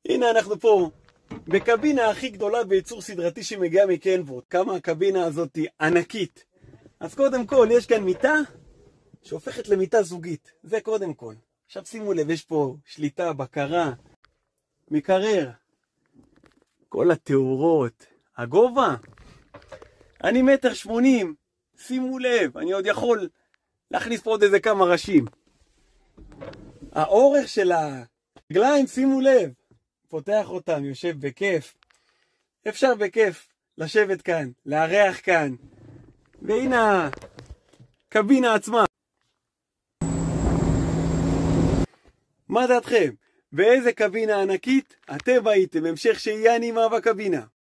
הנה אנחנו פה בקבינה הכי גדולה בייצור סדרתי שמגיעה מקנבוט. כמה הקבינה הזאת היא ענקית. אז קודם כל יש כאן מיטה שהופכת למיטה זוגית. זה קודם כל. עכשיו שימו לב, יש פה שליטה, בקרה, מקרר, כל התאורות, הגובה. אני 1.80 מטר, שימו לב, אני עוד יכול להכניס פה עוד איזה כמה ראשים. האורך של הרגליים, שימו לב, פותח אותם, יושב בכיף. אפשר בכיף לשבת כאן, לארח כאן. והנה הקבינה עצמה. מה דעתכם? באיזה קבינה ענקית אתם הייתם? המשך שהייה נעימה בקבינה.